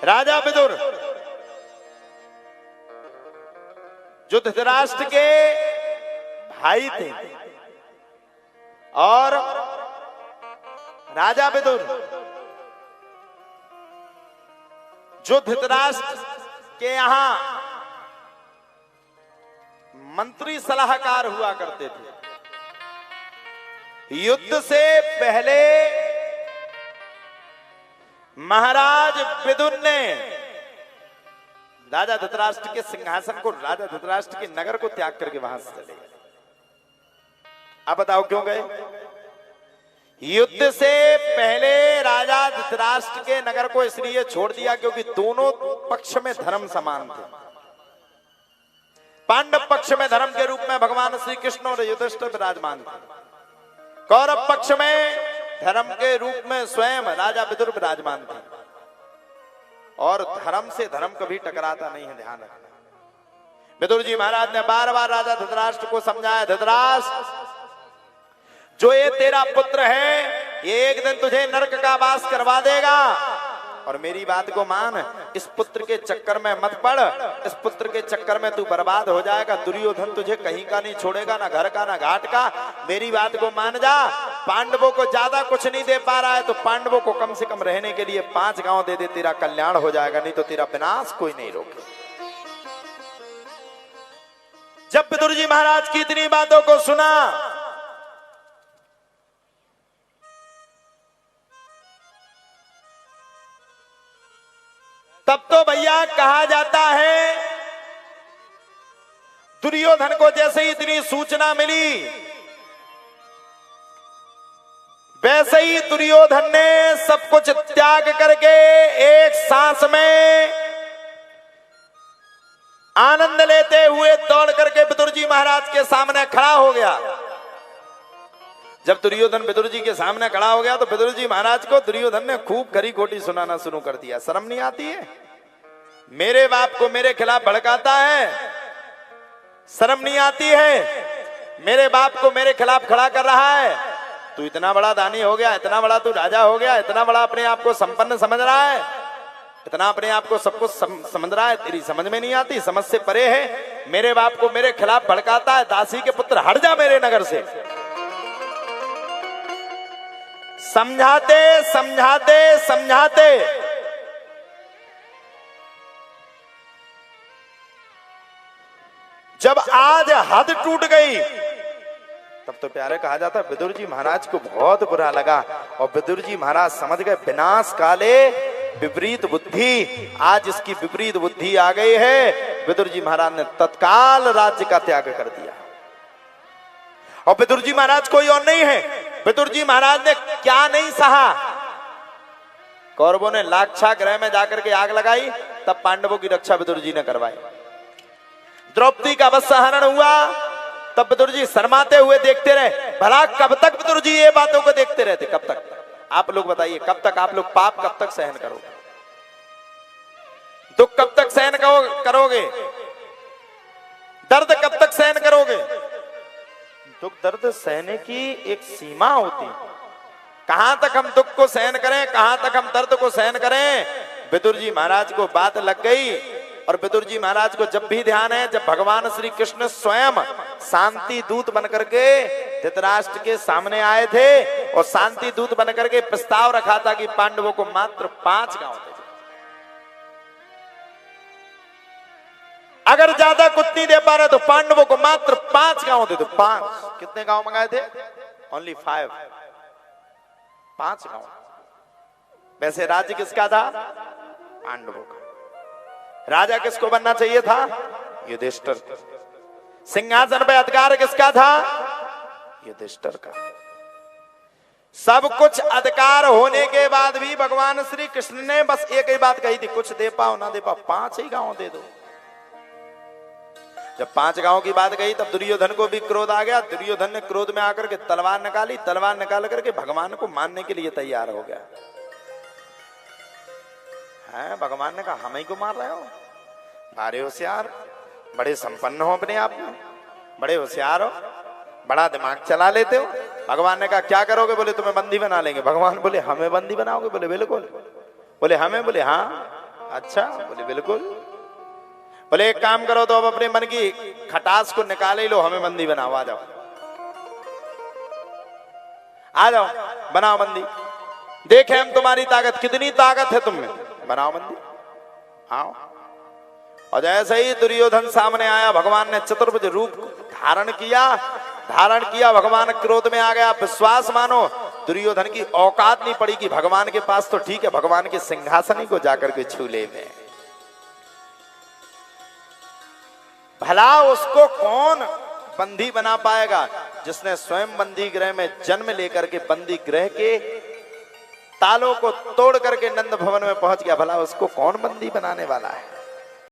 राजा विदुर जो धृतराष्ट्र के भाई थे और राजा विदुर जो धृतराष्ट्र के यहां मंत्री सलाहकार हुआ करते थे। युद्ध से पहले महाराज विदुर ने राजा धृतराष्ट्र के सिंहासन को, राजा धृतराष्ट्र के नगर को त्याग करके वहां से चले गए। अब बताओ क्यों गए? युद्ध से पहले राजा धृतराष्ट्र के नगर को इसलिए छोड़ दिया क्योंकि दोनों पक्ष में धर्म समान थे। पांडव पक्ष में धर्म के रूप में भगवान श्री कृष्ण और युधिष्ठिर विराजमान थे। कौरव पक्ष में धर्म के रूप में स्वयं राजा विदुर विराजमान थे। और धर्म से धर्म कभी टकराता नहीं है, ध्यान रखना। विदुर जी महाराज ने बार बार राजा धृतराष्ट्र को समझाया, धृतराष्ट्र जो ये तेरा पुत्र है ये एक दिन तुझे नरक का वास करवा देगा, और मेरी बात को मान। इस पुत्र के चक्कर में मत पड़, इस पुत्र के चक्कर में तू बर्बाद हो जाएगा। दुर्योधन तुझे कहीं का नहीं छोड़ेगा, ना घर का ना घाट का। मेरी बात को मान जा। पांडवों को ज्यादा कुछ नहीं दे पा रहा है तो पांडवों को कम से कम रहने के लिए 5 गांव दे दे, तेरा कल्याण हो जाएगा, नहीं तो तेरा विनाश कोई नहीं रोके। जब विदुर जी महाराज की इतनी बातों को सुना तब तो भैया कहा जाता है दुर्योधन को जैसे ही इतनी सूचना मिली वैसे ही दुर्योधन ने सब कुछ त्याग करके एक सांस में आनंद लेते हुए दौड़ करके विदुर जी महाराज के सामने खड़ा हो गया। जब दुर्योधन विदुर जी के सामने खड़ा हो गया तो विदुर जी महाराज को दुर्योधन ने खूब खरी खोटी सुनाना शुरू कर दिया। शर्म नहीं आती है? मेरे बाप को मेरे खिलाफ भड़काता है, शर्म नहीं आती है? मेरे बाप को मेरे खिलाफ खड़ा कर रहा है। तू इतना बड़ा दानी हो गया, इतना बड़ा तू राजा हो गया, इतना बड़ा अपने आप को संपन्न समझ रहा है, इतना अपने आप को सब कुछ समझ रहा है, तेरी समझ में नहीं आती, समझ से परे है। मेरे बाप को मेरे खिलाफ भड़काता है, दासी के पुत्र हट जा मेरे नगर से। समझाते समझाते समझाते जब आज हद टूट गई तब तो प्यारे कहा जाता है विदुर जी महाराज को बहुत बुरा लगा और विदुर जी महाराज समझ गए विनाश काले विपरीत बुद्धि। आज इसकी विपरीत बुद्धि आ गई है। विदुर जी महाराज ने तत्काल राज्य का त्याग कर दिया। और विदुर जी महाराज कोई और नहीं है। विदुर जी महाराज ने क्या नहीं सहा। कौरवों ने लाक्षागृह में जाकर के आग लगाई, तब पांडवों की रक्षा विदुर जी ने करवाई। द्रौपदी का वस्त्रहरण हुआ, तब विदुर जी शर्माते हुए देखते रहे। भला कब तक विदुर जी ये बातों को देखते रहते? कब तक? आप लोग बताइए, कब तक आप लोग पाप कब तक सहन करोगे? दुख कब तक सहन करोगे? दर्द कब तक सहन करोगे? दुख दर्द सहने की एक सीमा होती। कहां तक हम दुख को सहन करें, कहां तक हम दर्द को सहन करें? विदुर जी महाराज को बात लग गई। और विदुर जी महाराज को जब भी ध्यान है, जब भगवान श्री कृष्ण स्वयं शांति दूत बनकर के धृतराष्ट्र के सामने आए थे और शांति दूत बनकर के प्रस्ताव रखा था कि पांडवों को मात्र 5 गांव दे। अगर ज्यादा कुछ नहीं दे पा रहे तो पांडवों को मात्र 5 गांव दे दो। 5 कितने गांव मंगाए थे? ओनली 5 गांव। वैसे राज्य किसका था? पांडवों का। राजा किसको बनना चाहिए था? युधिष्ठिर। सिंहासन पे अधिकार किसका था? युधिष्ठिर का। सब कुछ अधिकार होने के बाद भी भगवान श्री कृष्ण ने बस एक ही बात कही थी, कुछ दे पाओ ना दे पाओ, 5 ही गांव दे दो। जब 5 गांव की बात कही तब दुर्योधन को भी क्रोध आ गया। दुर्योधन ने क्रोध में आकर के तलवार निकाली। तलवार निकाल करके भगवान को मारने के लिए तैयार हो गया है। भगवान ने कहा हम ही को मार रहे हो? भारे होशियार, बड़े संपन्न हो अपने आप में, बड़े होशियार हो, बड़ा दिमाग चला लेते हो। भगवान ने कहा क्या करोगे? बोले तुम्हें बंदी बना लेंगे। भगवान बोले हमें बंदी बनाओगे? बोले बिल्कुल। बोले हमें? बोले हाँ। अच्छा, बोले बिल्कुल। बोले एक काम करो तो अब अपने मन की खटास को निकाल ही लो, हमें बंदी बनाओ, आ जाओ आ जाओ, बनाओ बंदी, देखें हम तुम्हारी ताकत, कितनी ताकत है तुम में, बनाओ बंदी, आओ। और जैसे ही दुर्योधन सामने आया, भगवान ने चतुर्भुज रूप धारण किया, भगवान क्रोध में आ गया। विश्वास मानो दुर्योधन की औकात नहीं पड़ी कि भगवान के पास तो ठीक है, भगवान के सिंहासन ही को जाकर के छू ले में। भला उसको कौन बंदी बना पाएगा जिसने स्वयं बंदी गृह में जन्म लेकर के बंदी गृह के तालों को तोड़ करके नंद भवन में पहुंच गया, भला उसको कौन बंदी बनाने वाला है।